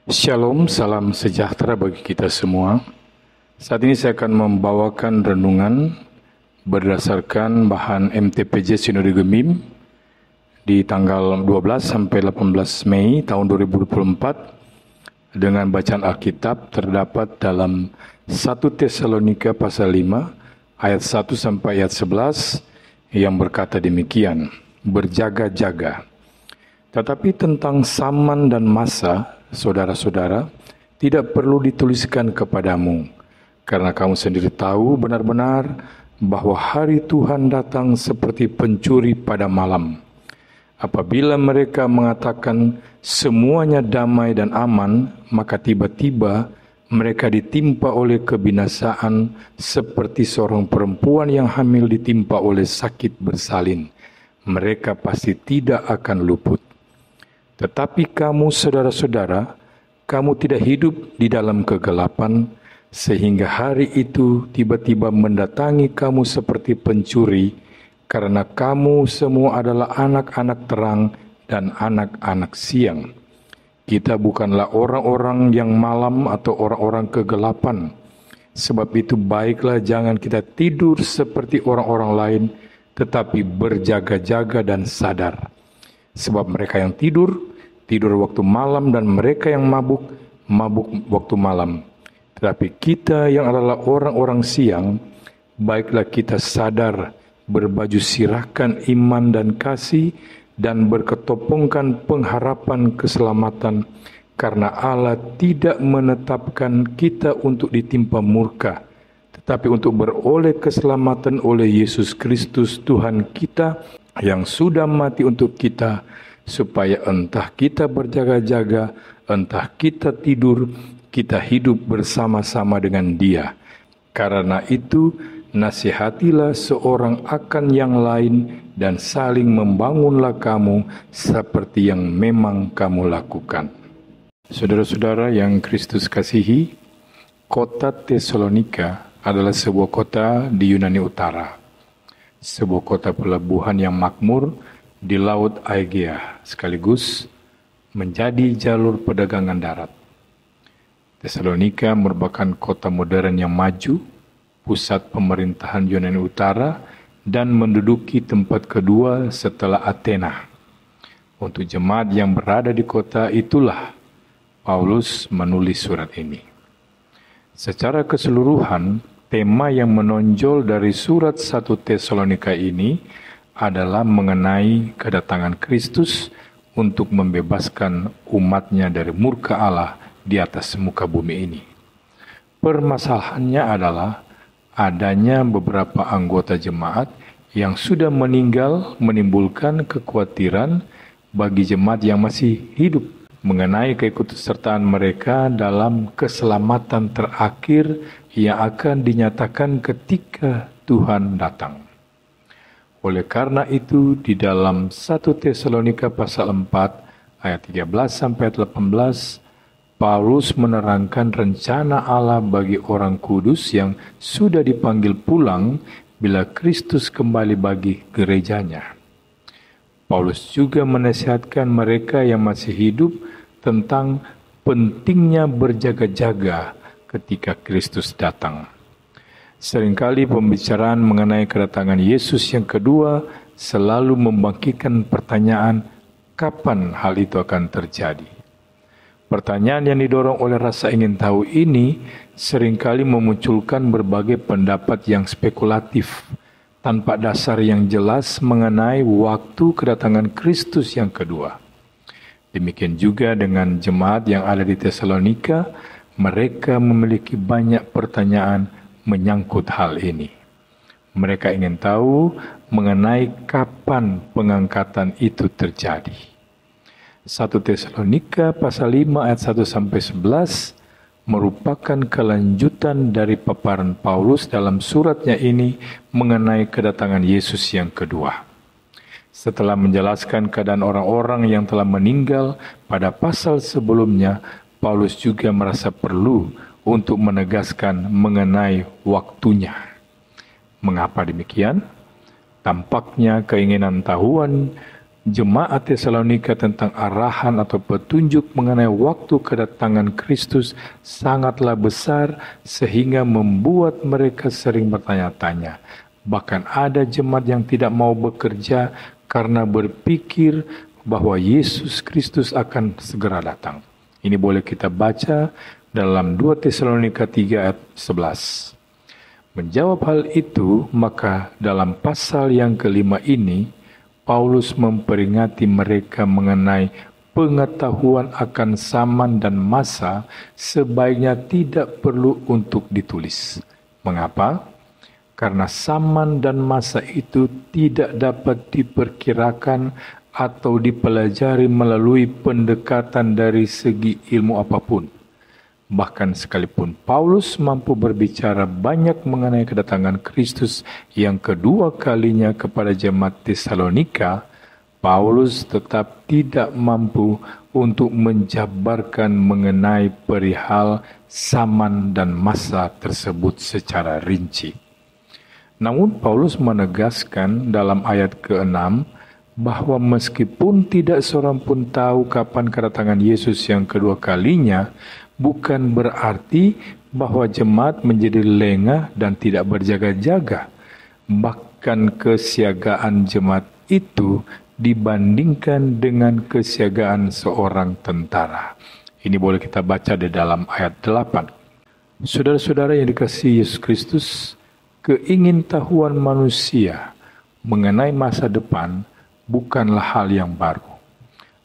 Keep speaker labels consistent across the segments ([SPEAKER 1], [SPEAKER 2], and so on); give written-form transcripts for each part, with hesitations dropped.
[SPEAKER 1] Shalom, salam sejahtera bagi kita semua. Saat ini saya akan membawakan renungan berdasarkan bahan MTPJ Sinode Gemim di tanggal 12 sampai 18 Mei tahun 2024 dengan bacaan Alkitab terdapat dalam 1 Tesalonika pasal 5 ayat 1 sampai ayat 11 yang berkata demikian, berjaga-jaga. Tetapi tentang zaman dan masa, saudara-saudara, tidak perlu dituliskan kepadamu, karena kamu sendiri tahu benar-benar bahwa hari Tuhan datang seperti pencuri pada malam. Apabila mereka mengatakan semuanya damai dan aman, maka tiba-tiba mereka ditimpa oleh kebinasaan seperti seorang perempuan yang hamil ditimpa oleh sakit bersalin. Mereka pasti tidak akan luput. Tetapi kamu, saudara-saudara, kamu tidak hidup di dalam kegelapan, sehingga hari itu tiba-tiba mendatangi kamu seperti pencuri, karena kamu semua adalah anak-anak terang dan anak-anak siang. Kita bukanlah orang-orang yang malam atau orang-orang kegelapan. Sebab itu baiklah jangan kita tidur seperti orang-orang lain, tetapi berjaga-jaga dan sadar. Sebab mereka yang tidur waktu malam, dan mereka yang mabuk waktu malam. Tetapi kita yang adalah orang-orang siang, baiklah kita sadar, berbaju sirahkan iman dan kasih, dan berketopongkan pengharapan keselamatan, karena Allah tidak menetapkan kita untuk ditimpa murka, tetapi untuk beroleh keselamatan oleh Yesus Kristus Tuhan kita, yang sudah mati untuk kita, supaya entah kita berjaga-jaga, entah kita tidur, kita hidup bersama-sama dengan Dia. Karena itu, nasihatilah seorang akan yang lain, dan saling membangunlah kamu seperti yang memang kamu lakukan. Saudara-saudara yang Kristus kasihi, kota Tesalonika adalah sebuah kota di Yunani Utara. Sebuah kota pelabuhan yang makmur di Laut Aegea, sekaligus menjadi jalur perdagangan darat. Tesalonika merupakan kota modern yang maju, pusat pemerintahan Yunani Utara, dan menduduki tempat kedua setelah Athena. Untuk jemaat yang berada di kota itulah Paulus menulis surat ini. Secara keseluruhan, tema yang menonjol dari surat 1 Tesalonika ini adalah mengenai kedatangan Kristus untuk membebaskan umatnya dari murka Allah di atas muka bumi ini. Permasalahannya adalah adanya beberapa anggota jemaat yang sudah meninggal, menimbulkan kekhawatiran bagi jemaat yang masih hidup mengenai keikutsertaan mereka dalam keselamatan terakhir yang akan dinyatakan ketika Tuhan datang. Oleh karena itu, di dalam 1 Tesalonika pasal 4 ayat 13 sampai 18, Paulus menerangkan rencana Allah bagi orang kudus yang sudah dipanggil pulang bila Kristus kembali bagi gerejanya. Paulus juga menasihatkan mereka yang masih hidup tentang pentingnya berjaga-jaga ketika Kristus datang. Seringkali pembicaraan mengenai kedatangan Yesus yang kedua selalu membangkitkan pertanyaan, kapan hal itu akan terjadi? Pertanyaan yang didorong oleh rasa ingin tahu ini seringkali memunculkan berbagai pendapat yang spekulatif, tanpa dasar yang jelas mengenai waktu kedatangan Kristus yang kedua. Demikian juga dengan jemaat yang ada di Tesalonika, mereka memiliki banyak pertanyaan menyangkut hal ini. Mereka ingin tahu mengenai kapan pengangkatan itu terjadi. 1 Tesalonika pasal 5 ayat 1 sampai 11 merupakan kelanjutan dari paparan Paulus dalam suratnya ini mengenai kedatangan Yesus yang kedua. Setelah menjelaskan keadaan orang-orang yang telah meninggal pada pasal sebelumnya, Paulus juga merasa perlu untuk menegaskan mengenai waktunya. Mengapa demikian? Tampaknya keinginan tahuan jemaat Tesalonika tentang arahan atau petunjuk mengenai waktu kedatangan Kristus sangatlah besar sehingga membuat mereka sering bertanya-tanya. Bahkan ada jemaat yang tidak mau bekerja karena berpikir bahwa Yesus Kristus akan segera datang. Ini boleh kita baca dalam 2 Tesalonika 3 ayat 11. Menjawab hal itu, maka dalam pasal yang kelima ini, Paulus memperingati mereka mengenai pengetahuan akan zaman dan masa sebaiknya tidak perlu untuk ditulis. Mengapa? Karena zaman dan masa itu tidak dapat diperkirakan atau dipelajari melalui pendekatan dari segi ilmu apapun. Bahkan sekalipun Paulus mampu berbicara banyak mengenai kedatangan Kristus yang kedua kalinya kepada jemaat Tesalonika, Paulus tetap tidak mampu untuk menjabarkan mengenai perihal zaman dan masa tersebut secara rinci. Namun Paulus menegaskan dalam ayat ke-6 bahwa meskipun tidak seorang pun tahu kapan kedatangan Yesus yang kedua kalinya, bukan berarti bahwa jemaat menjadi lengah dan tidak berjaga-jaga. Bahkan kesiagaan jemaat itu dibandingkan dengan kesiagaan seorang tentara. Ini boleh kita baca di dalam ayat 8. Saudara-saudara yang dikasihi Yesus Kristus, keingintahuan manusia mengenai masa depan bukanlah hal yang baru.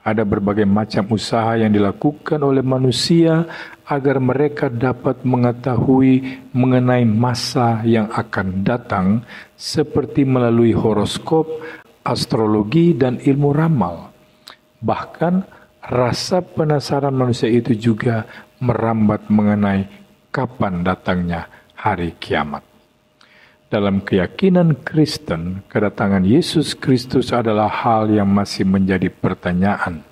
[SPEAKER 1] Ada berbagai macam usaha yang dilakukan oleh manusia agar mereka dapat mengetahui mengenai masa yang akan datang, seperti melalui horoskop, astrologi, dan ilmu ramal. Bahkan rasa penasaran manusia itu juga merambat mengenai kapan datangnya hari kiamat. Dalam keyakinan Kristen, kedatangan Yesus Kristus adalah hal yang masih menjadi pertanyaan.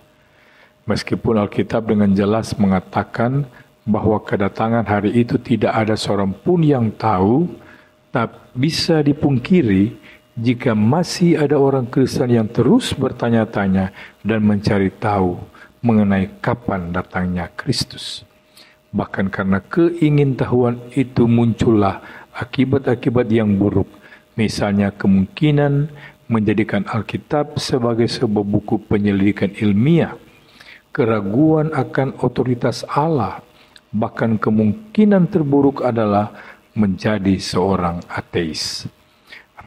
[SPEAKER 1] Meskipun Alkitab dengan jelas mengatakan bahwa kedatangan hari itu tidak ada seorang pun yang tahu, tak bisa dipungkiri jika masih ada orang Kristen yang terus bertanya-tanya dan mencari tahu mengenai kapan datangnya Kristus. Bahkan karena keingintahuan itu muncullah akibat-akibat yang buruk, misalnya kemungkinan menjadikan Alkitab sebagai sebuah buku penyelidikan ilmiah, keraguan akan otoritas Allah, bahkan kemungkinan terburuk adalah menjadi seorang ateis.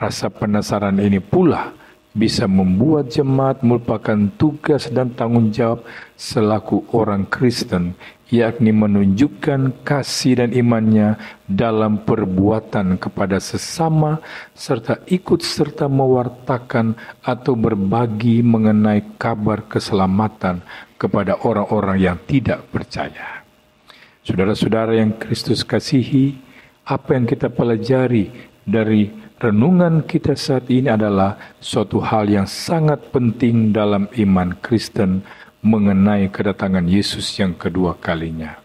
[SPEAKER 1] Rasa penasaran ini pula bisa membuat jemaat melupakan tugas dan tanggung jawab selaku orang Kristen, yakni menunjukkan kasih dan imannya dalam perbuatan kepada sesama, serta ikut serta mewartakan atau berbagi mengenai kabar keselamatan kepada orang-orang yang tidak percaya. Saudara-saudara yang Kristus kasihi, apa yang kita pelajari dari renungan kita saat ini adalah suatu hal yang sangat penting dalam iman Kristen mengenai kedatangan Yesus yang kedua kalinya.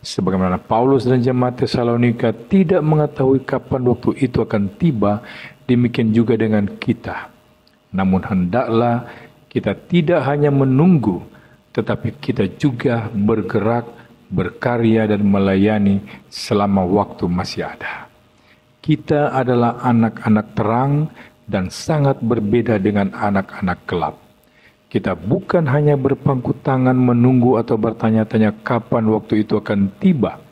[SPEAKER 1] Sebagaimana Paulus dan jemaat Tesalonika tidak mengetahui kapan waktu itu akan tiba, demikian juga dengan kita. Namun hendaklah kita tidak hanya menunggu, tetapi kita juga bergerak, berkarya dan melayani selama waktu masih ada. Kita adalah anak-anak terang dan sangat berbeda dengan anak-anak gelap. Kita bukan hanya berpangku tangan menunggu atau bertanya-tanya kapan waktu itu akan tiba.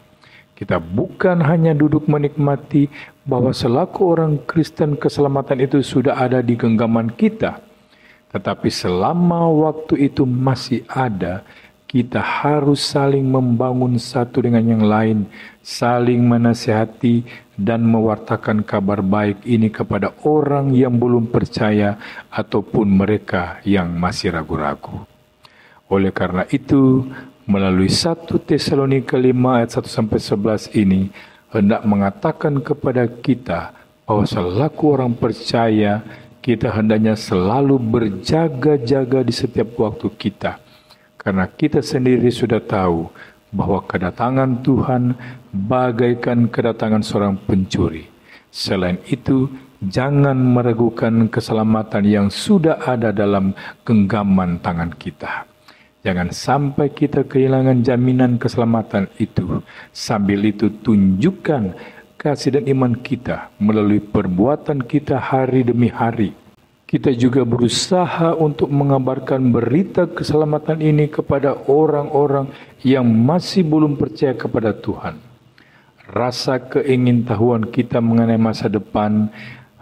[SPEAKER 1] Kita bukan hanya duduk menikmati bahwa selaku orang Kristen keselamatan itu sudah ada di genggaman kita. Tetapi selama waktu itu masih ada, kita harus saling membangun satu dengan yang lain, saling menasihati dan mewartakan kabar baik ini kepada orang yang belum percaya ataupun mereka yang masih ragu-ragu. Oleh karena itu, melalui 1 Tesalonika 5 ayat 1-11 ini hendak mengatakan kepada kita bahwa selaku orang percaya, kita hendaknya selalu berjaga-jaga di setiap waktu kita. Karena kita sendiri sudah tahu bahwa kedatangan Tuhan bagaikan kedatangan seorang pencuri. Selain itu, Jangan meragukan keselamatan yang sudah ada dalam genggaman tangan kita. Jangan sampai kita kehilangan jaminan keselamatan itu. Sambil itu tunjukkan kasih dan iman kita melalui perbuatan kita hari demi hari. Kita juga berusaha untuk mengabarkan berita keselamatan ini kepada orang-orang yang masih belum percaya kepada Tuhan. Rasa keingintahuan kita mengenai masa depan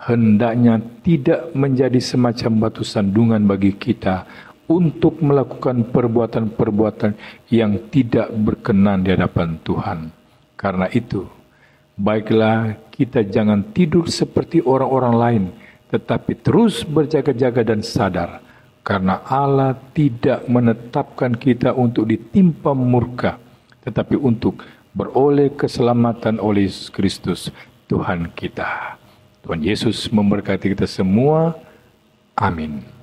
[SPEAKER 1] hendaknya tidak menjadi semacam batu sandungan bagi kita untuk melakukan perbuatan-perbuatan yang tidak berkenan di hadapan Tuhan. Karena itu, baiklah kita jangan tidur seperti orang-orang lain, tetapi terus berjaga-jaga dan sadar, karena Allah tidak menetapkan kita untuk ditimpa murka, tetapi untuk beroleh keselamatan oleh Yesus Kristus, Tuhan kita. Tuhan Yesus memberkati kita semua. Amin.